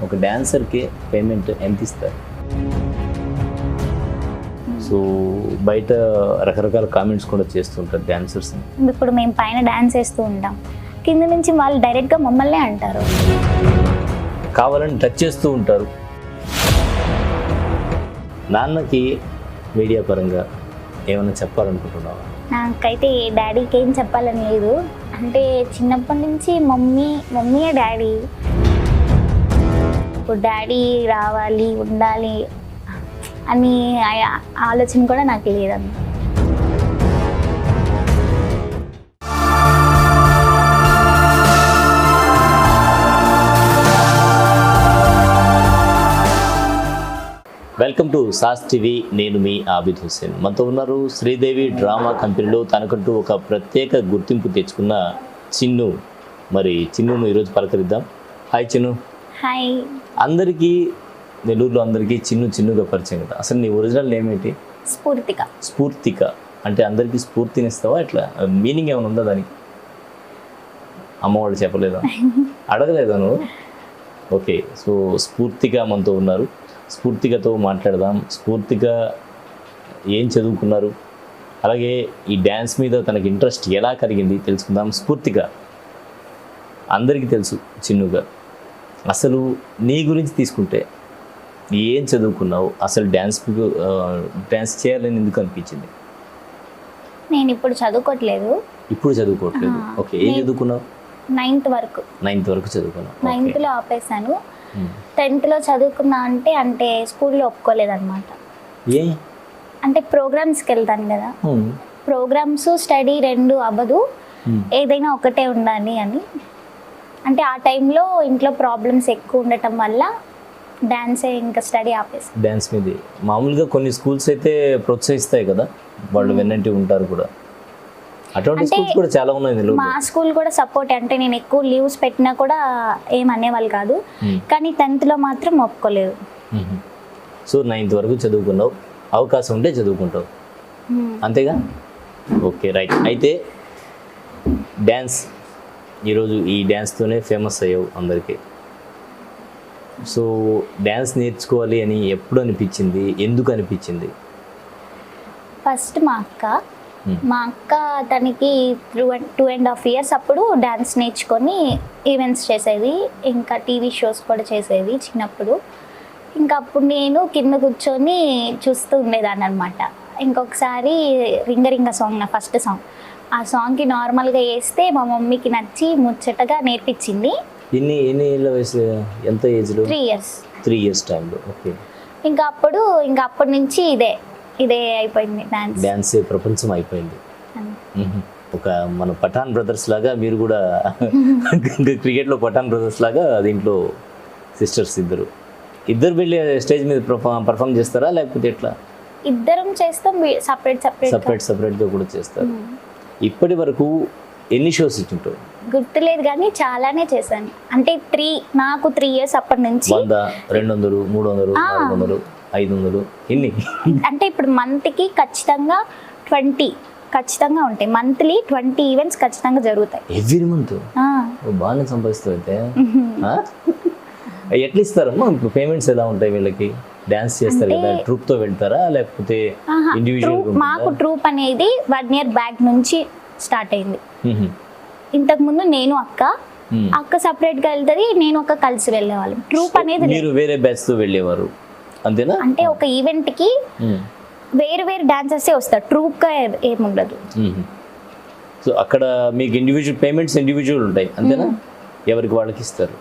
ఒక డాన్సర్కి పేమెంట్ ఎంత ఇస్తారు? సో బయట రకరకాల కామెంట్స్ కూడా చేస్తుంటారు డాన్సర్స్. ఇప్పుడు మేము పైన డాన్స్ వేస్తూ ఉంటాం, కింద నుంచి వాళ్ళు డైరెక్ట్గా మమ్మల్నే అంటారు, కావాలని టచ్ చేస్తూ ఉంటారు. నాన్నకి మీడియా పరంగా ఏమైనా చెప్పాలనుకుంటున్నావా? నాకైతే డాడీకి ఏం చెప్పాలని లేదు. అంటే చిన్నప్పటి నుంచి మమ్మీయే డాడీ. ఇప్పుడు డాడీ రావాలి ఉండాలి అని ఆలోచన కూడా నాకు లేదన్న. Welcome to sauce TV. నేను మీ ఆబిద్ హుస్సేన్. మనతో ఉన్నారు శ్రీదేవి డ్రామా కంపెనీలో తనకంటూ ఒక ప్రత్యేక గుర్తింపు తెచ్చుకున్న చిన్ను. మరి చిన్నును ఈరోజు పలకరిద్దాం. హాయ్ చిన్ను. హాయ్. అందరికీ నెల్లూరులో అందరికీ చిన్నుగా పరిచయం కదా. అసలు నీ ఒరిజినల్ నేమ్ ఏంటి? స్ఫూర్తిక. స్ఫూర్తిక అంటే అందరికీ స్ఫూర్తినిస్తావా? ఎట్లా మీనింగ్ ఏమైనా ఉందా దానికి? అమ్మవాడు చెప్పలేదా? అడగలేదా నువ్వు? ఓకే, సో స్ఫూర్తిక మనతో ఉన్నారు. స్ఫూర్తికతో మాట్లాడదాం. స్ఫూర్తిక ఏం చదువుకున్నారు, అలాగే ఈ డ్యాన్స్ మీద తనకి ఇంట్రెస్ట్ ఎలా కలిగింది తెలుసుకుందాం. స్ఫూర్తిక అందరికీ తెలుసు చిన్నుగా. అసలు నీ గురించి తీసుకుంటే ఏం చదువుకున్నావు? అసలు డ్యాన్స్ చేయాలని ఎందుకు అనిపించింది? నేను ఇప్పుడు చదువుకోవట్లేదు. ఇప్పుడు చదువుకోవట్లేదు. ఓకే, ఏం చదువుకున్నావు? 9th వరకు. 9th వరకు చదువుకున్నావు. 9thలో ఆపేసాను. 10thలో చదువుకున్నా అంటే స్కూల్లో ఒప్పుకోలేదన్నమాట. ఏ అంటే ప్రోగ్రామ్స్కి వెళ్తాను కదా, ప్రోగ్రామ్స్ స్టడీ రెండు అవ్వదు, ఏదైనా ఒకటే ఉండాలి అని. అంటే ఆ టైంలో ఇంట్లో ప్రాబ్లమ్స్ ఎక్కువ ఉండటం వల్ల డాన్సే ఇంకా స్టడీ ఆపేసి. డ్యాన్స్ మీద మామూలుగా కొన్ని స్కూల్స్ అయితే ప్రోత్సహిస్తాయి కదా, వాళ్ళు వెన్నంటి ఉంటారు కూడా. అటువంటి స్కూల్స్ కూడా చాలా ఉన్నాయి. మా స్కూల్ కూడా సపోర్ట్. అంటే నేను ఎక్కువ లీవ్స్ పెట్టినా కూడా ఏం అనేవాళ్ళు కాదు, కానీ 10thలో మాత్రం ఒప్పుకోలేదు. సో 9th వరకు చదువుకున్నావు, అవకాశం ఉంటే చదువుకుంటావు, అంతేగా? Okay, right. అయితే డ్యాన్స్ ఈరోజు ఈ డ్యాన్స్తోనే ఫేమస్ అయ్యావు అందరికీ. సో డ్యాన్స్ నేర్చుకోవాలి అని ఎప్పుడు అనిపించింది, ఎందుకు అనిపించింది? ఫస్ట్ మా అక్క తనకి 2.5 years అప్పుడు డ్యాన్స్ నేర్చుకొని ఈవెంట్స్ చేసేది, ఇంకా టీవీ షోస్ కూడా చేసేది చిన్నప్పుడు. ఇంకా అప్పుడు నేను కింద కూర్చొని చూస్తూ ఉండేదాన్ని అనమాట. ఇంకొకసారి రింగ సాంగ్, నా ఫస్ట్ సాంగ్, ఆ సాంగ్కి నార్మల్గా వేస్తే మా మమ్మీకి నచ్చి ముచ్చటగా నేర్పించింది. ఎన్ని ఏళ్ళ వయసు? ఎంత ఏజ్లో? 3 years. 3 years టైంలో. ఓకే. ఇంకా అప్పటి నుంచి ఇదే అయిపోయింది డాన్స్ ప్రపంచం అయిపోయింది. ఒక మన పఠాన్ బ్రదర్స్ లాగా మీరు కూడా క్రికెట్లో పఠాన్ బ్రదర్స్ లాగా దీంట్లో సిస్టర్స్ ఇద్దరు వెళ్ళి స్టేజ్ మీద పర్ఫామ్ చేస్తారా, లేకపోతే ఎట్లా? ఇద్దరం చేస్తాం, సపరేట్గా కూడా చేస్తారు. ఇప్పటి వరకు ఎన్ని షోస్ ఇచ్చుంటారు? గుర్తులేదు కానీ చాలానే చేశాను. అంటే నాకు 3 years అప్పటి నుంచి 100, 200, 300, 400, 500 ఎన్ని? అంటే ఇప్పుడు మంత్కి ఖచ్చితంగా 20 ఖచ్చితంగా ఉంటాయి. మంత్లీ 20 ఈవెంట్స్ ఖచ్చితంగా జరుగుతాయి. ఎవ్రీ మంత్ బాగానే సంపాదిస్తావు అయితే. ఎట్లా ఇస్తారమ్మా ఇప్పుడు పేమెంట్స్ ఎలా ఉంటాయి వీళ్ళకి? డాన్స్ చేస్తారు కదా, ట్రూప్తో వెళ్తారా లేకపోతే ఇండివిజువల్? మాకు ట్రూప్ అనేది 1 year బ్యాక్ నుంచి స్టార్ట్ అయింది. ఇంతకుముందు నేను అక్క సపరేట్గా వెళ్తుంది, నేను ఒక కలిసి వెళ్ళేవాళ్ళం. ట్రూప్ అనేది మీరు వేరే బ్యాచ్తో వెళ్ళేవారు అంతేనా? అంటే ఒక ఈవెంట్కి వేరు డాన్సర్సే వస్తారు, ట్రూప్గా ఏముండదు. సో అక్కడ మీకు ఇండివిజువల్ పేమెంట్స్ ఇండివిజువల్ ఉంటాయి అంతేనా? ఎవరికి వాళ్ళకి ఇస్తారు.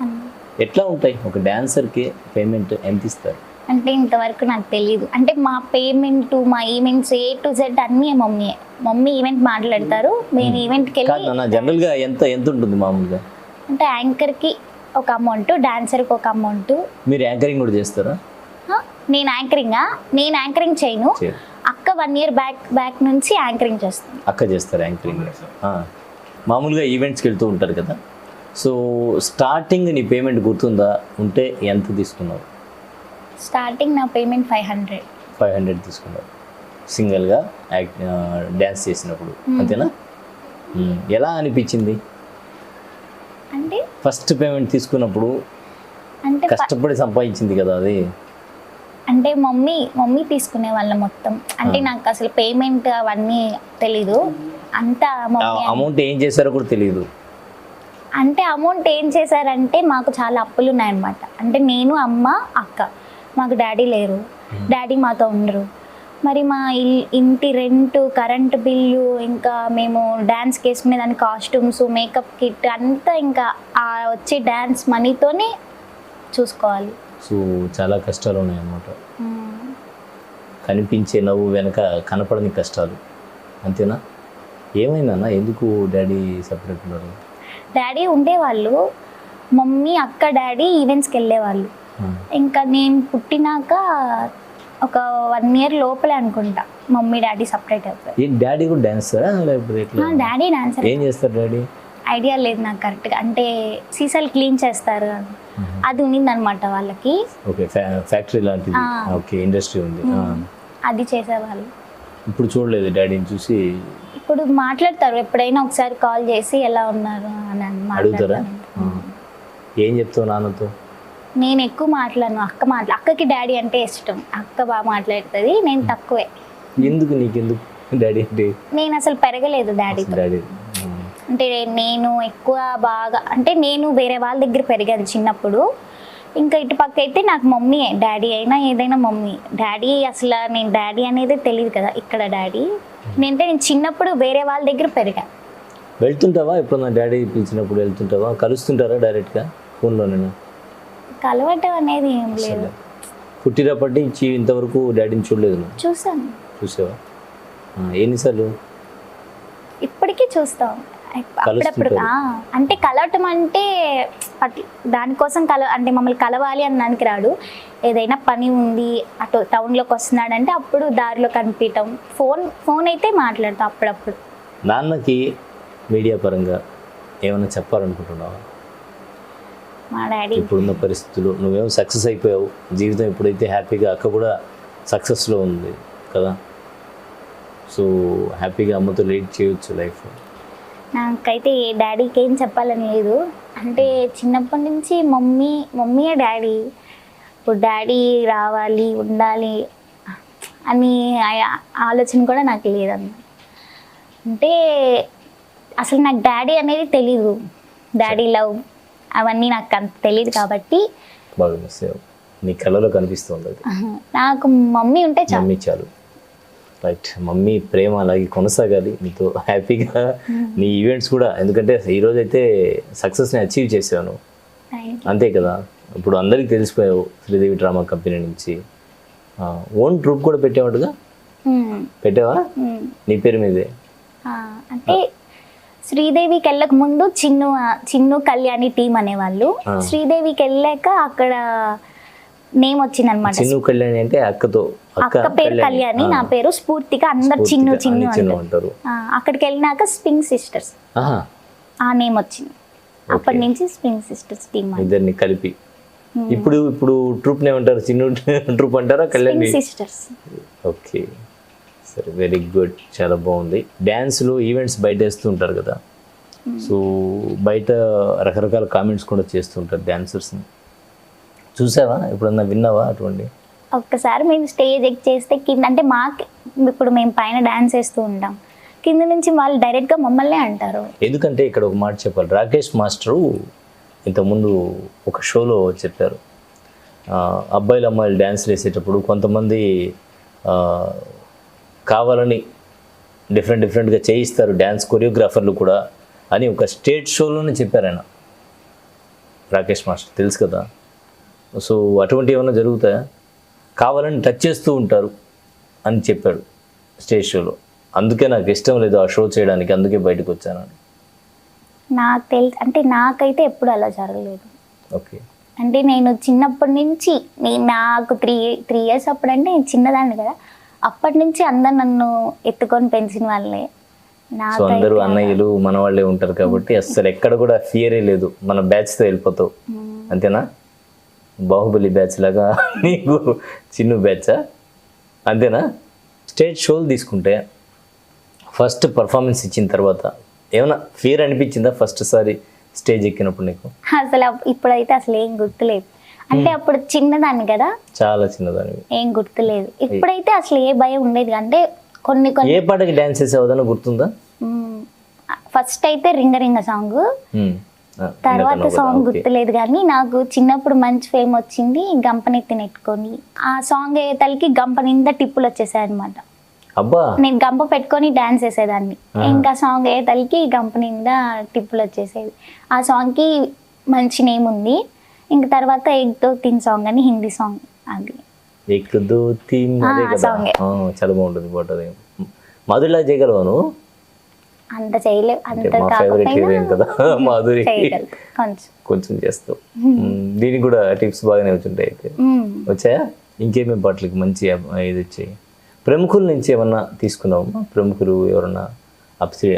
ఎట్లా ఉంటాయి? ఒక డాన్సర్కి పేమెంట్ ఎంత ఇస్తారు? అంటే ఇంతవరకు నాకు తెలియదు. అంటే మా పేమెంట్, మా ఈవెంట్స్ A to Z అన్నీ మమ్మీ ఈవెంట్ మాట్లాడతారు, మేము ఈవెంట్కి వెళ్ళి. జనరల్గా ఎంత ఉంటుంది మామూలుగా? అంటే యాంకర్కి ఒక అమౌంట్, డాన్సర్కి ఒక అమౌంట్. మీరు యాంకరింగ్ కూడా చేస్తారా? నేను యాంకరింగ్ చేయను. అక్క 1 year బ్యాక్ నుంచి యాంకరింగ్ చేస్తాను. అక్క చేస్తారు యాంకరింగ్. మామూలుగా ఈవెంట్స్కి వెళ్తూ ఉంటారు కదా, సో స్టార్టింగ్ నీ పేమెంట్ గుర్తుందా? ఉంటే ఎంత తీసుకున్నావు? స్టార్టింగ్ నా పేమెంట్ 500 తీసుకున్నావు సింగిల్గా డ్యాన్స్ చేసినప్పుడు, అంతేనా? ఎలా అనిపించింది? అంటే ఫస్ట్ పేమెంట్ తీసుకున్నప్పుడు అంటే కష్టపడి సంపాదించింది కదా అది. అంటే మమ్మీ తీసుకునే వాళ్ళ మొత్తం. అంటే నాకు అసలు పేమెంట్ అవన్నీ తెలీదు. అంతా మమ్మీ. అమౌంట్ ఏం చేశారో కూడా తెలియదు. అంటే అమౌంట్ ఏం చేశారంటే మాకు చాలా అప్పులు ఉన్నాయన్నమాట. అంటే నేను, అమ్మ, అక్క, మాకు డాడీ లేరు. డాడీ మాతో ఉండరు. మరి మా ఇంటి రెంట్, కరెంట్ బిల్లు, ఇంకా మేము డ్యాన్స్కి వేసుకునే దాని కాస్ట్యూమ్స్, మేకప్ కిట్ అంతా ఇంకా ఆ వచ్చే డ్యాన్స్ మనీతోనే చూసుకోవాలి. సో చాలా కష్టాలు ఉన్నాయన్నమాట. కనిపించే నవ్వు వెనక కనపడని కష్టాలు, అంతేనా? ఏమైందన్నా, ఎందుకు డాడీ సపరేట్ ఉన్నారు? డాడీ ఉండేవాళ్ళు, మమ్మీ, అక్క, డాడీ ఈవెంట్స్కి వెళ్ళేవాళ్ళు. ఇంకా నేను పుట్టినాక ఒక 1 year లోపలే అనుకుంటా మమ్మీ డాడీ సపరేట్ అయిపోయారు. డాడీ కూడా డాన్సరా లేకపోతే ఎట్లా? Daddy dancer. ఏం చేస్తారు డాడీ? ఐడియా లేదు నాకు కరెక్ట్గా. అంటే సీసాలు క్లీన్ చేస్తారు, అది ఉన్నిందనమాట వాళ్ళకి. ఓకే, ఫ్యాక్టరీ లాంటిది. ఓకే, ఇండస్ట్రీ ఉంది. అది చేసేవాళ్ళు. ఇప్పుడు చూడలేదు డాడీని చూసి? ఇప్పుడు మాట్లాడతారు, ఎప్పుడైనా ఒకసారి కాల్ చేసి ఎలా ఉన్నారు అని అడుగుతారా? ఏం చెప్తావు నాన్నతో? నేను ఎక్కువ మాట్లాడను, అక్కకి డాడీ అంటే ఇష్టం. అక్క బాగా మాట్లాడుతుంది, నేను తక్కువే. ఎందుకు నీకెందుకు డాడీ అంటే? నేను అసలు పెరగలేదు డాడీతో. అంటే నేను ఎక్కువ బాగా, అంటే నేను వేరే వాళ్ళ దగ్గర పెరిగాను చిన్నప్పుడు. ఇంకా ఇటు పక్క అయితే నాకు మమ్మీయే, డాడీ అయినా ఏదైనా మమ్మీ. డాడీ అసలు నేను డాడీ అనేది తెలియదు కదా ఇక్కడ డాడీ. నేను చిన్నప్పుడు వేరే వాళ్ళ దగ్గర పెరిగాను. వెళ్తుంటావా ఎప్పుడన్నా? డాడీ పిలిచినప్పుడు వెళ్తుంటావా? కలుస్తుంటారా డైరెక్ట్గా ఫోన్లోనే? కలవటం అనేది ఏం లేదు. పుట్టినప్పటి నుంచి ఇంతవరకు డాడీని చూడలేదు? చూసాను. చూసావా? ఎన్నిసార్లు? ఇప్పటికీ చూస్తాం అప్పుడప్పుడు. అంటే కలవటం అంటే దానికోసం అంటే మమ్మల్ని కలవాలి అని దానికి రాడు. ఏదైనా పని ఉంది అటు టౌన్లోకి వస్తున్నాడంటే అప్పుడు దారిలో కనిపించటం. ఫోన్ అయితే మాట్లాడతాం అప్పుడప్పుడు. నాన్నకి మీడియా పరంగా ఏమైనా చెప్పాలనుకుంటున్నావా? మా డాడీ ఇప్పుడున్న పరిస్థితులు నువ్వేమో సక్సెస్ అయిపోయావు, జీవితం ఎప్పుడైతే హ్యాపీగా, అక్క కూడా సక్సెస్లో ఉంది కదా, సో హ్యాపీగా అమ్మతో లీడ్ చేయొచ్చు లైఫ్. నాకైతే డాడీకి ఏం చెప్పాలని లేదు. అంటే చిన్నప్పటి నుంచి మమ్మీయే డాడీ. ఇప్పుడు డాడీ రావాలి, ఉండాలి అని ఆలోచన కూడా నాకు లేదన్న. అంటే అసలు నాకు డాడీ అనేది తెలీదు. డాడీ లవ్ అవన్నీ నాకు అంత తెలియదు కాబట్టి బాగా మిస్ అయ్యావు. నీ కళ్ళలో కనిపిస్తుంది అది. నాకు మమ్మీ ఉంటే మమ్మీ చాలు. రైట్, మమ్మీ ప్రేమ అలాగే కొనసాగాలి నీతో హ్యాపీగా. నీ ఈవెంట్స్ కూడా, ఎందుకంటే ఈరోజు అయితే సక్సెస్ని అచీవ్ చేసాను, అంతే కదా. ఇప్పుడు అందరికీ తెలిసిపోయావు శ్రీదేవి డ్రామా కంపెనీ నుంచి. ఓన్ ట్రూప్ కూడా పెట్టావాడుగా? పెట్టావా? నీ పేరు మీదే. అంటే శ్రీదేవికి వెళ్ళక ముందు చిన్ను కళ్యాణి టీం అనేవాళ్ళు. శ్రీదేవికి వెళ్ళాక అక్కడ నేమ్ వచ్చింది అనమాట. చిన్ను కళ్యాణి అంటే అక్కతో, అక్క పేరు కళ్యాణి, నా పేరు స్ఫూర్తిగా, అందరు చిన్ను చిన్ను అంటారు. అక్కడికి వెళ్ళినాక స్ప్రింగ్ సిస్టర్స్ ఆ నేమ్ వచ్చింది. అప్పటి నుంచి స్ప్రింగ్ సిస్టర్స్ టీం ఇద్దరిని కలిపి. ఇప్పుడు ట్రూప్ నేమ్ అంటారు, చిన్ను ట్రూప్ అంటారా కళ్యాణి సిస్టర్స్? ఓకే, సరే, వెరీ గుడ్, చాలా బాగుంది. డ్యాన్స్లో ఈవెంట్స్ బయట వేస్తూ ఉంటారు కదా, సో బయట రకరకాల కామెంట్స్ కూడా చేస్తుంటారు డ్యాన్సర్స్ని. చూసావా ఎప్పుడన్నా, విన్నావా అటువంటి? ఒక్కసారి మేము స్టేజ్ ఎక్ చేస్తే కింద, అంటే ఇప్పుడు మేము పైన డాన్స్ వేస్తూ ఉంటాం, కింద నుంచి వాళ్ళు డైరెక్ట్గా మమ్మల్నే అంటారు. ఎందుకంటే ఇక్కడ ఒక మాట చెప్పాలి, రాకేష్ మాస్టరు ఇంతకుముందు ఒక షోలో చెప్పారు, అబ్బాయిలు అమ్మాయిలు డ్యాన్స్ వేసేటప్పుడు కొంతమంది కావాలని డిఫరెంట్గా చేయిస్తారు డ్యాన్స్ కొరియోగ్రాఫర్లు కూడా అని ఒక స్టేట్ షోలోనే చెప్పారు ఆయన, రాకేష్ మాస్టర్, తెలుసు కదా. సో అటువంటి ఏమైనా జరుగుతాయా? కావాలని టచ్ చేస్తూ ఉంటారు అని చెప్పాడు స్టేజ్ షోలో. అందుకే నాకు ఇష్టం లేదు ఆ షో చేయడానికి, అందుకే బయటకు వచ్చాను. నాకు తెలుసు, అంటే నాకైతే ఎప్పుడు అలా జరగలేదు. ఓకే, అంటే నేను చిన్నప్పటి నుంచి, నాకు త్రీ ఇయర్స్ అప్పుడు, అంటే నేను చిన్నదాన్ని కదా, అప్పటి నుంచి అందరు నన్ను ఎత్తుకొని పెంచిన వాళ్ళే. సో అందరూ అన్నయ్యలు మన వాళ్ళే ఉంటారు కాబట్టి అసలు ఎక్కడ కూడా ఫియరే లేదు, మన బ్యాచ్తో వెళ్ళిపోతావు, అంతేనా? బాహుబలి బ్యాచ్ లాగా నీకు చిన్ను బ్యాచా, అంతేనా? స్టేజ్ షోలు తీసుకుంటే ఫస్ట్ పర్ఫార్మెన్స్ ఇచ్చిన తర్వాత ఏమైనా ఫియర్ అనిపించిందా ఫస్ట్ సారి స్టేజ్ ఎక్కినప్పుడు నీకు? అసలు ఇప్పుడైతే అసలు ఏం గుర్తులేదు. అంటే అప్పుడు చిన్నదాన్ని కదా, చాలా చిన్నదానివి. ఏం గుర్తులేదు. ఇప్పుడైతే అసలు ఏ భయం ఉండేది అంటే కొన్ని కొన్ని. ఏ పాటకి డాన్స్ చేసేవదని గుర్తుందా? ఫస్ట్ అయితే రింగ రింగ సాంగ్, తర్వాత సాంగ్ గుర్తులేదు కానీ నాకు చిన్నప్పుడు మంచి ఫేమ్ వచ్చింది గంపనెత్తి నెట్టుకొని. ఆ సాంగ్ అయ్యేతలకి గంప నిండా టిప్పులు వచ్చేసాయి అనమాట. అబ్బా, నేను గంప పెట్టుకొని డాన్స్ చేసేదాన్ని, ఇంకా సాంగ్ అయ్యేతలకి గంప నిండా టిప్పులు వచ్చేసేది. ఆ సాంగ్కి మంచి నేమ్ ఉంది. ఇంకా తర్వాత ఏక్ దో తీన్ సాంగ్ అని హిందీ సాంగ్, అది ఏక్ దో తీన్ అదే కదా, చాలా బాగుంటుంది పాట. అది మాధురిలా చేయగలవా నువ్వు? అంత చేయలేవు, అంత మా ఫేవరెట్ హీరోయిన్ కదా మాధురి, కొంచెం కొంచెం చేస్తావు. దీనికి కూడా టిప్స్ బాగానే వచ్చుంటాయి. అయితే వచ్చాయా? ఇంకేమేమి పాటలకి మంచి ఇది వచ్చాయి? ప్రముఖుల నుంచి ఏమన్నా తీసుకున్నావమ్మా? ప్రముఖులు ఎవరన్నా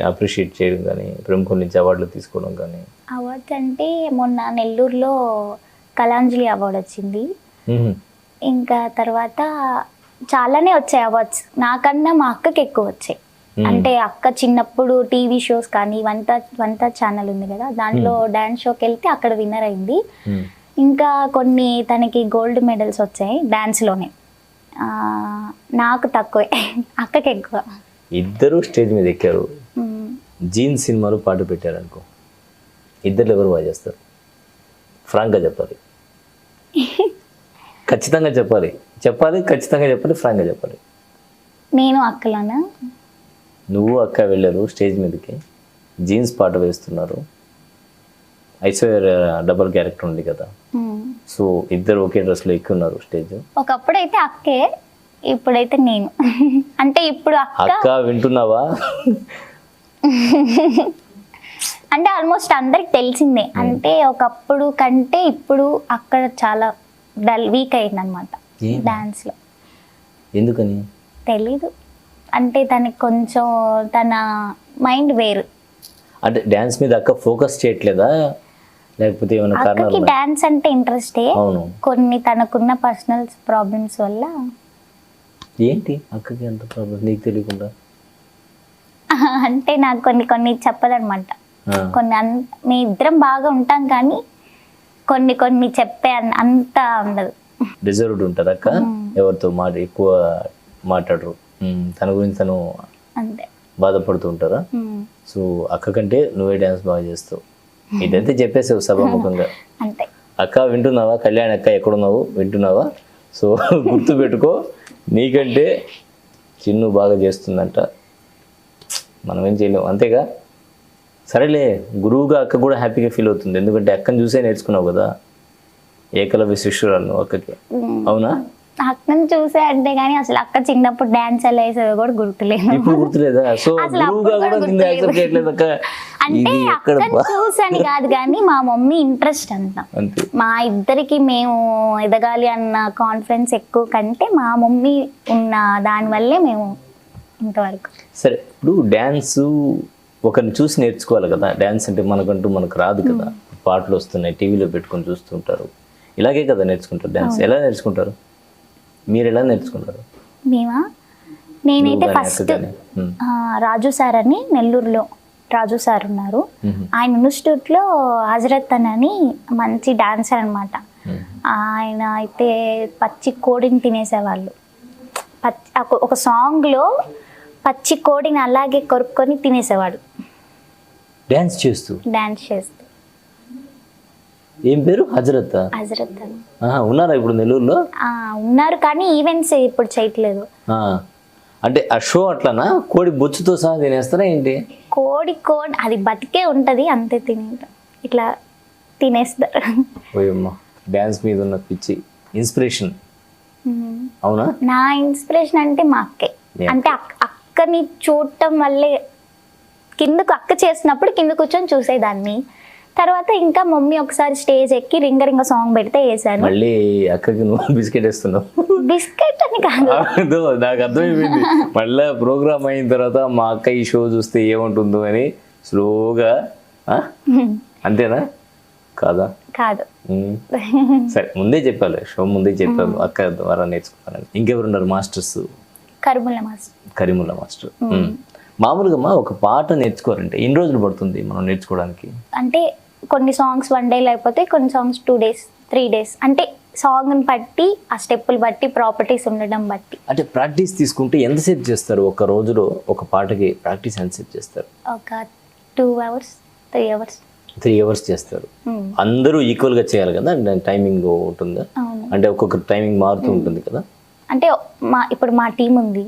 అప్రిషియేట్ చేయడం కానీ, ప్రముఖుల నుంచి అవార్డులు తీసుకోవడం కానీ? అవార్డ్స్ అంటే మొన్న నెల్లూరులో కళాంజలి అవార్డు వచ్చింది. ఇంకా తర్వాత చాలానే వచ్చాయి అవార్డ్స్. నాకన్నా మా అక్కకి ఎక్కువ వచ్చాయి. అంటే అక్క చిన్నప్పుడు టీవీ షోస్ కానీ వంట ఛానల్ ఉంది కదా, దాంట్లో డాన్స్ షోకి వెళ్తే అక్కడ విన్నర్ అయింది. ఇంకా కొన్ని తనకి గోల్డ్ మెడల్స్ వచ్చాయి డాన్స్లోనే. నాకు తక్కువే, అక్కకి ఎక్కువ. ఇద్దరు స్టేజ్ మీద ఎక్కారు, జీన్స్ సినిమాలో పాట పెట్టారనుకో, ఇద్దరు ఎవరు బాగా చేస్తారు? ఫ్రాంక్గా చెప్పాలి, ఖచ్చితంగా చెప్పాలి, ఖచ్చితంగా చెప్పాలి, ఫ్రాంక్గా చెప్పాలి. నేను అక్కలోనా? నువ్వు అక్క వెళ్ళారు స్టేజ్ మీదకి, జీన్స్ పాట వేస్తున్నారు, ఐశ్వర్య డబల్ క్యారెక్టర్ ఉంది కదా, సో ఇద్దరు ఒకే డ్రెస్లో ఎక్కి ఉన్నారు స్టేజ్. ఒకప్పుడైతే అక్కే, ఇప్పుడైతే నేను. అంటే ఇప్పుడు అక్క వింటున్నావా? అంటే ఆల్మోస్ట్ అందరికి తెలిసిందే. అంటే ఒకప్పుడు కంటే ఇప్పుడు అక్కడ చాలా వీక్ అయింది అనమాట డాన్స్లో. ఎందుకని తెలీదు, అంటే తనకి కొంచెం తన మైండ్ వేరు. అంటే డాన్స్ మీద అక్క ఫోకస్ చేయట్లేదా, లేకపోతే ఏమైనా కారణాలు? అక్కకి డాన్స్ అంటే ఇంట్రెస్టే, కొన్ని తనకున్న పర్సనల్ ప్రాబ్లమ్స్ వల్ల. ఏంటి అక్కకి అంత ప్రాబ్లం నీకు తెలియకుండా? అంటే నాకు కొన్ని చెప్పదనమాట. మీ ఇద్దరం బాగా ఉంటాం కానీ కొన్ని చెప్పే అంత ఉండదు. రిజర్వ్డ్ ఉంటారు అక్క, ఎవరితో ఎక్కువ మాట్లాడరు, తన గురించి తను అంతే బాధపడుతూ ఉంటారా? సో అక్క కంటే నువ్వే డాన్స్ బాగా చేస్తావు, ఇదైతే చెప్పేసావు సభాముఖంగా. అంతే. అక్క వింటున్నావా? కళ్యాణ్ అక్క ఎక్కడున్నావు? వింటున్నావా? సో గుర్తు పెట్టుకో, నీకంటే చిన్ను బాగా చేస్తుందంట, మనం ఏం చేయలేము, అంతేగా. సరేలే, గురువుగా అక్క కూడా హ్యాపీగా ఫీల్ అవుతుంది, ఎందుకంటే అక్కని చూసే నేర్చుకున్నావు కదా, ఏకలవ్య శిష్యురాలు అక్కకి, అవునా? అక్కని చూసే అంటే కానీ అసలు అక్క చిన్నప్పుడు డాన్స్ ఎలా వేసేది కూడా గుర్తులేదు. ఇప్పుడు గుర్తులేదా? సో గురువుగా కూడా నిన్ను యాక్సెప్ట్ చేయట్లేదు అక్క. అంటే అక్కని చూసాను కాదు కానీ మా మమ్మీ ఇంట్రెస్ట్ అంత, మా ఇద్దరికి మేము ఎదగాలి అన్న కాన్ఫిడెన్స్ ఎక్కువ కంటే మా మమ్మీ ఉన్న దానివల్లే మేము ఇంతవరకు. సరే, ఇప్పుడు డ్యాన్స్ ఒకరిని చూసి నేర్చుకోవాలి కదా, డ్యాన్స్ అంటే మనకు రాదు కదా, పాటలు వస్తున్నాయి టీవీలో పెట్టుకొని చూస్తుంటారు, ఇలాగే కదా నేర్చుకుంటారు డ్యాన్స్. ఎలా నేర్చుకుంటారు మీరు? ఎలా నేర్చుకుంటారు? నేనైతే ఫస్ట్ రాజు సార్ అని నెల్లూరులో రాజు సార్ ఉన్నారు, ఆయన ఇన్స్టిట్యూట్లో హజరత్ అని మంచి డాన్సర్ అనమాట. ఆయన అయితే పచ్చి కోడిని తినేసేవాళ్ళు. ఒక సాంగ్లో పచ్చి కోడిని అలాగే కొరుక్కొని తినేసేవాడు డాన్స్ చేస్తూ. ఏం పేరు? హజరత్ అని ఉన్నారా ఇప్పుడు నెల్లూరులో? ఉన్నారు కానీ ఈవెంట్స్ ఇప్పుడు చేయట్లేదు. అంటే ఆ షో అట్లానా, కోడి బొచ్చుతో సహా తినేస్తారా ఏంటి? కోడి అది బతికే ఉంటది, అంతే ఇట్లా తినేస్తారు. ఓయమ్మా, డాన్స్ మీద ఉన్న పిచ్చి ఇన్స్పిరేషన్ అవునా? నా ఇన్స్పిరేషన్ అంటే మా అక్కే. అంటే అక్కని చూడటం వల్లే అక్క చేసినప్పుడు కింద కూర్చొని చూసేదాన్ని. తర్వాత ఇంకా మమ్మీ ఒకసారి స్టేజ్ ఎక్కి రింగ రింగ సాంగ్ పెడితే వేసాను. మళ్ళీ అక్కకి నువ్వు బిస్కెట్ వేస్తున్నావు? బిస్కెట్ అని కాదు, నాకు అర్థమైపోయింది. మళ్ళీ ప్రోగ్రామ్ అయిన తర్వాత మా అక్క ఈ షో చూస్తే ఏముంటుందో అని స్లోగా, అంతేనా? కాదా? కాదు. సరే, ముందే చెప్పాలి, షో ముందే చెప్పాను అక్క ద్వారా నేర్చుకున్నాను. ఇంకెవరున్నారు మాస్టర్స్? కరీముల్లా మాస్టర్. మామూలుగా ఒక పాట నేర్చుకోవాలంటే ఎన్ని రోజులు పడుతుంది మనం నేర్చుకోవడానికి? అంటే కొన్ని సాంగ్స్ 1 డే లేకపోతే కొన్ని సాంగ్స్ 2 days 3 days. అంటే సాంగ్ని బట్టి ఆ స్టెప్పులు బట్టి ప్రాపర్టీస్ ఉండడం బట్టి. అంటే ప్రాక్టీస్ తీసుకుంటే ఎంతసేపు చేస్తారు ఒక రోజులో ఒక పాటకి ప్రాక్టీస్ ఎంతసేపు చేస్తారు? ఒక 2 hours 3 hours 3 hours చేస్తారు. అందరూ ఈక్వల్గా చేయాలి కదా, టైమింగ్ ఉంటుందా? అవును. అంటే ఒక్కొక్క టైమింగ్ మారుతూ ఉంటుంది కదా. అంటే ఇప్పుడు మా టీం ఉంది,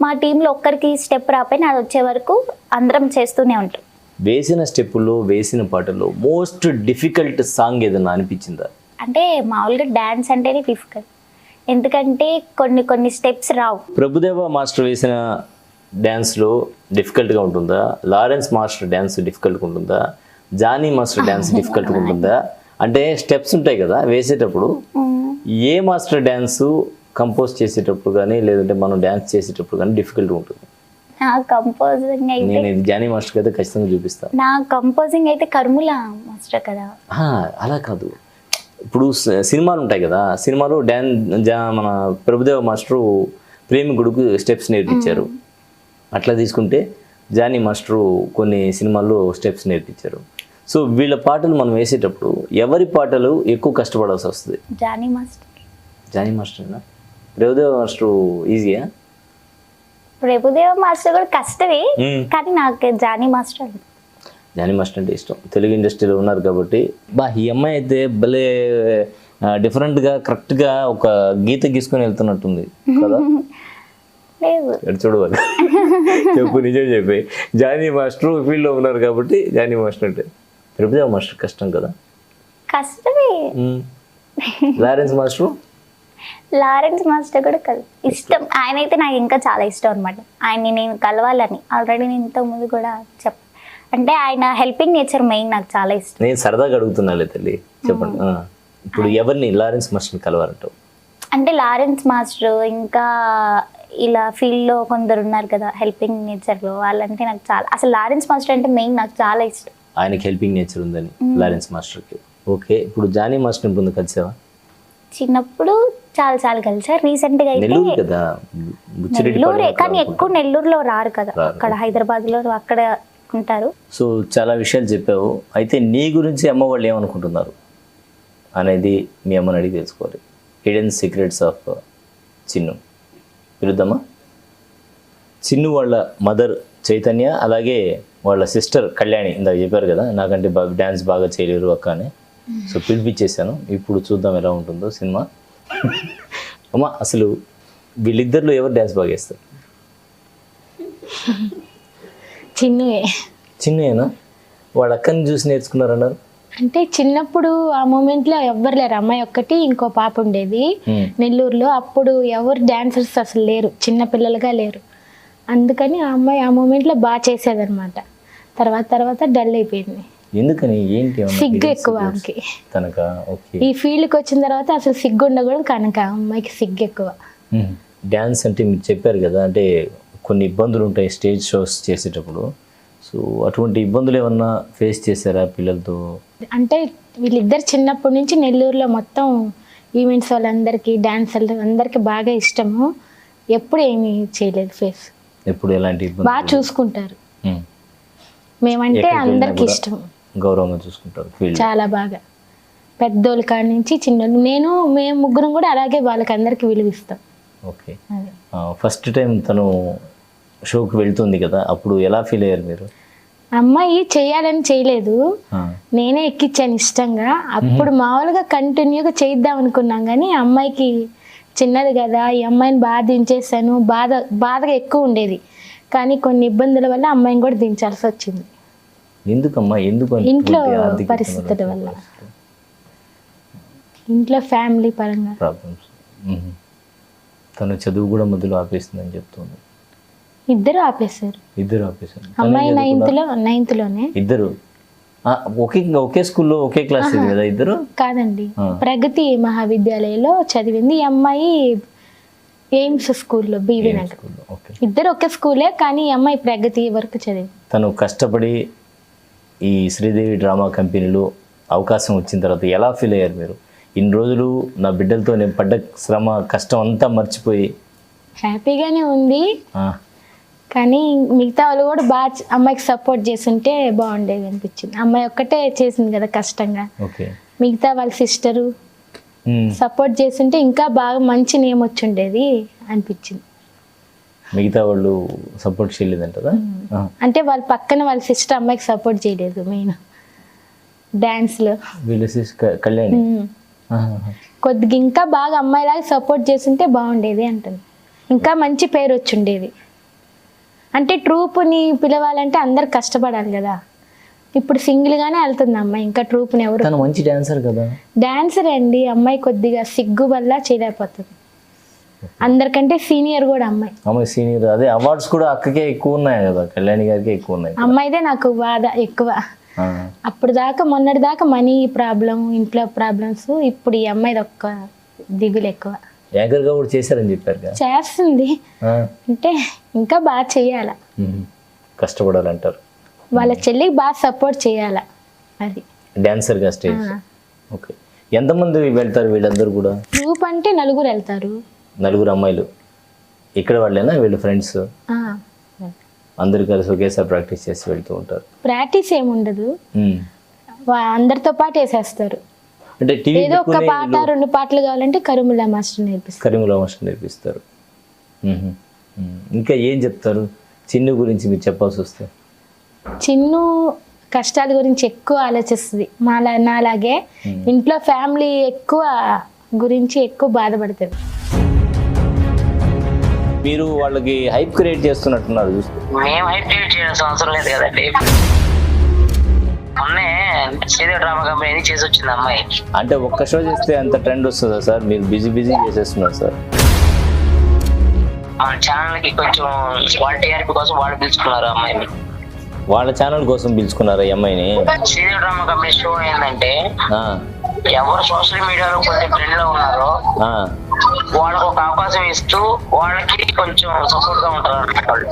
మా టీంలో ఒక్కరికి స్టెప్ రాపోయినా అది వచ్చే వరకు అందరం చేస్తూనే ఉంటాం. వేసిన స్టెప్పుల్లో వేసిన పాటల్లో మోస్ట్ డిఫికల్ట్ సాంగ్ ఏదన్నా అనిపించిందా? అంటే మామూలుగా డ్యాన్స్ అంటేనే డిఫికల్ట్, ఎందుకంటే కొన్ని స్టెప్స్ రావు. ప్రభుదేవ మాస్టర్ వేసిన డ్యాన్స్లో డిఫికల్ట్గా ఉంటుందా? లారెన్స్ మాస్టర్ డ్యాన్స్ డిఫికల్ట్గా ఉంటుందా? జానీ మాస్టర్ డ్యాన్స్ డిఫికల్ట్గా ఉంటుందా? అంటే స్టెప్స్ ఉంటాయి కదా వేసేటప్పుడు, ఏ మాస్టర్ డ్యాన్స్ కంపోజ్ చేసేటప్పుడు కానీ లేదంటే మనం డ్యాన్స్ చేసేటప్పుడు కానీ డిఫికల్ట్గా ఉంటుంది? నా కంపోజింగ్ అయితే నేను ఇది జానీ మాస్టర్కి అయితే ఖచ్చితంగా చూపిస్తాను. నా కంపోజింగ్ అయితే కర్ముల మాస్టర్ కదా. అలా కాదు, ఇప్పుడు సినిమాలు ఉంటాయి కదా, సినిమాలో మన ప్రభుదేవ మాస్టరు ప్రేమికుడుకు స్టెప్స్ నేర్పించారు. అట్లా తీసుకుంటే జానీ మాస్టరు కొన్ని సినిమాల్లో స్టెప్స్ నేర్పించారు. సో వీళ్ళ పాటలు మనం వేసేటప్పుడు ఎవరి పాటలు ఎక్కువ కష్టపడాల్సి వస్తుంది? జానీ మాస్టర్నా? ప్రభుదేవ మాస్టరు ఈజీయా? ప్రభుదేవ మాస్టర్ కూడా కష్టమే, కానీ నాకు జానీ మాస్టర్ అంటే ఇష్టం. తెలుగు ఇండస్ట్రీలో ఉన్నారు కాబట్టి. ఈ అమ్మాయి అయితే భలే డిఫరెంట్గా కరెక్ట్గా ఒక గీత గీసుకొని వెళ్తున్నట్టుంది కదా. లేదు చూడవాలి చెప్పు, నిజం చెప్పి. జానీ మాస్టర్ ఫీల్డ్లో ఉన్నారు కాబట్టి జానీ మాస్టర్ అంటే. ప్రభుదేవ మాస్టర్ కష్టం కదా. కష్టమే. లారెన్స్ మాస్టర్ కూడా ఇష్టం. ఆయన అయితే నాకు ఇంకా చాలా ఇష్టం అనమాట. ఆయన్ని నేను కలవాలని ఆల్రెడీ నేను ఇంతకుముందు కూడా అంటే ఆయన హెల్పింగ్ నేచర్ మెయిన్ నాకు చాలా ఇష్టం. నేను సరదాగా అడుగుతున్నాలే తల్లి, చెప్పండి. ఇప్పుడు ఎవరిని లారెన్స్ మాస్టర్ని కలవాలంటావు? అంటే లారెన్స్ మాస్టర్ ఇంకా ఇలా ఫీల్డ్లో కొందరు ఉన్నారు కదా హెల్పింగ్ నేచర్లో, వాళ్ళంటే నాకు చాలా, అసలు లారెన్స్ మాస్టర్ అంటే మెయిన్ నాకు చాలా ఇష్టం. ఆయనకి హెల్పింగ్ నేచర్ ఉందని లారెన్స్ మాస్టర్కి. ఓకే, ఇప్పుడు జానీ మాస్టర్ ఇప్పుడు కలిసావా? చిన్నప్పుడు చాలా కలిసా. రీసెంట్ గా అయితే నెల్లూరే, కానీ ఎక్కువ నెల్లూరులో రారు కదా, అక్కడ హైదరాబాద్ లో అక్కడ ఉంటారు. సో చాలా విషయాలు చెప్పావు. అయితే నీ గురించి అమ్మ వాళ్ళు ఏమనుకుంటున్నారు అనేది మీ అమ్మని అడిగి తెలుసుకోవాలి. హిడెన్ సీక్రెట్స్ ఆఫ్ చిన్ను విరుద్ధమ్మా. చిన్ను వాళ్ళ మదర్ చైతన్య, అలాగే వాళ్ళ సిస్టర్ కళ్యాణి ఇందాక చెప్పారు కదా, నాకంటే డ్యాన్స్ బాగా చేయలేరు అక్క అని. సో పిలిపించేసాను, ఇప్పుడు చూద్దాం ఎలా ఉంటుందో సినిమా. అమ్మ, అసలు వీళ్ళిద్దరిలో ఎవరు డ్యాన్స్ బాగా వేస్తారు? చిన్నుయేనా? వాళ్ళ అక్కని చూసి నేర్చుకున్నారన్నారు. అంటే చిన్నప్పుడు ఆ మూమెంట్లో ఎవ్వరు లేరు, అమ్మాయి ఒక్కటి ఇంకో పాప ఉండేది నెల్లూరులో. అప్పుడు ఎవరు డాన్సర్స్ అసలు లేరు, చిన్న పిల్లలుగా లేరు. అందుకని ఆ అమ్మాయి ఆ మూమెంట్లో బాగా చేసేదన్నమాట. తర్వాత డల్ అయిపోయింది. ఎందుకని? ఏంటి? సిగ్గు ఎక్కువ ఆమెకి. ఈ ఫీల్డ్కి వచ్చిన తర్వాత అసలు సిగ్గు ఉండకూడదు, కనుక అమ్మాయికి సిగ్గు ఎక్కువ. డ్యాన్స్ అంటే మీరు చెప్పారు కదా, అంటే కొన్ని ఇబ్బందులు ఉంటాయి స్టేజ్ షోస్ చేసేటప్పుడు. సో అటువంటి ఇబ్బందులు ఏమన్నా ఫేస్ చేశారా పిల్లలతో? అంటే వీళ్ళిద్దరు చిన్నప్పటి నుంచి నెల్లూరులో మొత్తం ఈవెంట్స్ వాళ్ళందరికీ డాన్సర్లు అందరికీ బాగా ఇష్టము. ఎప్పుడు ఏమీ చేయలేదు ఫేస్. ఎప్పుడు ఎలాంటి ఇబ్బంది? బాగా చూసుకుంటారు. మేమంటే అందరికి ఇష్టం, గౌరవంగా చూసుకుంటారు చాలా బాగా. పెద్దోళ్ళ కాడి నుంచి చిన్నోళ్ళు, మేము ముగ్గురం కూడా అలాగే వాళ్ళకి అందరికి విలువిస్తాం. ఓకే, ఫస్ట్ టైం తను షోకి వెళ్తుంది కదా, అప్పుడు ఎలా ఫీల్ అయ్యారు మీరు? అమ్మాయి చేయాలని చేయలేదు, నేనే ఎక్కించాను ఇష్టంగా. అప్పుడు మామూలుగా కంటిన్యూగా చేద్దాం అనుకున్నాం, కానీ అమ్మాయికి చిన్నది కదా, ఈ అమ్మాయిని బాగా దించేసాను, బాధగా ఎక్కువ ఉండేది. కానీ కొన్ని ఇబ్బందుల వల్ల అమ్మాయిని కూడా దించాల్సి వచ్చింది. ఎందుకమ్మా? ఎందుకు? ఇంట్లో పరిస్థితుల వల్ల, ఇంట్లో ఫ్యామిలీ పరంగా ప్రాబ్లమ్స్. తను చదువు కూడా మొదలు ఆపేస్తుందని చెప్తుంది. ఇద్దరు ఆపేశారు. అమ్మాయి నైన్త్ లోనే. ఇద్దరు ఒకే స్కూల్లో ఒకే క్లాస్ కదా ఇద్దరు? కాదండి, ప్రగతి మహావిద్యాలయంలో చదివింది ఈ అమ్మాయి, ఎయిమ్స్ స్కూల్లో, బీవీ నగర్. ఇద్దరు ఒకే స్కూలే, కానీ ఈ అమ్మాయి ప్రగతి వరకు చదివింది. తను కష్టపడి ఈ శ్రీదేవి డ్రామా కంపెనీలో అవకాశం వచ్చిన తర్వాత ఎలా ఫీల్ అయ్యారు మీరు? ఇన్ని రోజులు నా బిడ్డలతో నేను పడ్డ శ్రమ కష్టం అంతా మర్చిపోయి. హ్యాపీగానే ఉంది, కానీ మిగతా వాళ్ళు కూడా బాగా అమ్మాయికి సపోర్ట్ చేస్తుంటే బాగుండేది అనిపించింది. అమ్మాయి ఒక్కటే చేసింది కదా కష్టంగా, మిగతా వాళ్ళ సిస్టరు సపోర్ట్ చేస్తుంటే ఇంకా బాగా మంచి నేమ్ వచ్చి ఉండేది అనిపించింది. మిగతా వాళ్ళు సపోర్ట్ చేయలేదంటారా? అంటే వాళ్ళ పక్కన వాళ్ళ సిస్టర్ అమ్మాయికి సపోర్ట్ చేయలేదు మెయిన్ డాన్స్లో. వీళ్ళ కళ్యాణి కొద్దిగా ఇంకా బాగా అమ్మాయిలాగా సపోర్ట్ చేస్తుంటే బాగుండేది అంటుంది. ఇంకా మంచి పేరు వచ్చి ఉండేది. అంటే ట్రూప్ని పిలవాలంటే అందరు కష్టపడాలి కదా. ఇప్పుడు సింగిల్గానే వెళ్తుంది అమ్మాయి, ఇంకా ట్రూప్ని ఎవరు. తను మంచి డాన్సర్ కదా. డాన్సర్ అండి, అమ్మాయి కొద్దిగా సిగ్గు వల్ల చేయలేకపోతుంది. అందరికంటే సీనియర్ కూడా అమ్మాయి. అమ్మాయి సీనియర్, అదే అవార్డ్స్ కూడా అక్కకే ఎక్కువ ఉన్నాయి కదా, కళ్యాణి గారికి ఎక్కువ ఉన్నాయి. అమ్మాయిదే నాకు బాధ ఎక్కువ. అప్పుడు దాకా మొన్నటి దాకా మనీ ప్రాబ్లం, ఇంట్లో ప్రాబ్లమ్స్, ఇప్పుడు ఈ అమ్మాయిది ఒక్క దిగులు ఎక్కువ. యాంకర్ గా కూడా చేశారని చెప్పారు కదా. చేస్తుంది అంటే ఇంకా బాగా చెయ్యాల, కష్టపడాలంటారు. వాళ్ళ చెల్లికి బాగా సపోర్ట్ చేయాల. అది డాన్సర్ గా స్టేజ్. ఓకే, ఎంతమంది వెళ్తారు వీళ్ళందరూ కూడా? గ్రూప్ అంటే 4 వెళ్తారు. 4 అమ్మాయిలు ఇక్కడ వాళ్ళేనా వీళ్ళ ఫ్రెండ్స్? అందరు కలిసి ఒకేసారి ప్రాక్టీస్ చేసి వెళ్తూ ఉంటారు. ప్రాక్టీస్ ఏముండదు, అందరితో పాటు వేసేస్తారు. అంటే ఏదో ఒక పాట 2 పాటలు కావాలంటే కరీముల్లా మాస్టర్ నేర్పిస్తారు. కరీముల్లా మాస్టర్ నేర్పిస్తారు. ఇంకా ఏం చెప్తారు చిన్ను గురించి మీరు చెప్పాల్సి వస్తే? చిన్ను కష్టాల గురించి ఎక్కువ ఆలోచిస్తుంది, నాలాగే. ఇంట్లో ఫ్యామిలీ గురించి ఎక్కువ బాధపడుతుంది. మీరు వాళ్ళకి హైప్ క్రియేట్ చేస్తున్నట్టున్నారు. మేము హైప్ క్రియేట్ చేయాల్సిన అవసరం లేదు కదండి. మొన్నే శ్రీదేవి డ్రామా కంపెనీ చేసి వచ్చింది అమ్మాయి. అంటే ఒక్క షో చేస్తే అంత ట్రెండ్ వస్తుందా సార్? మీరు బిజీ చేసేస్తున్నారు సార్. మన ఛానల్ కి కొంచెం వాళ్ళ టీఆర్పీ కోసం వాళ్ళు పిలుచుకున్నారు అమ్మాయిని. వాళ్ళ ఛానల్ కోసం పిలుచుకున్నారా ఈ అమ్మాయిని? శ్రీదేవి డ్రామా కంపెనీ షో ఏంటంటే, ఎవరు సోషల్ మీడియాలో కొంచెం ట్రెండ్ లో ఉన్నారో వాళ్ళకు ఒక అవకాశం ఇస్తూ వాళ్ళకి కొంచెం సపోర్ట్ గా ఉంటారు అన్నమాట వాళ్ళు.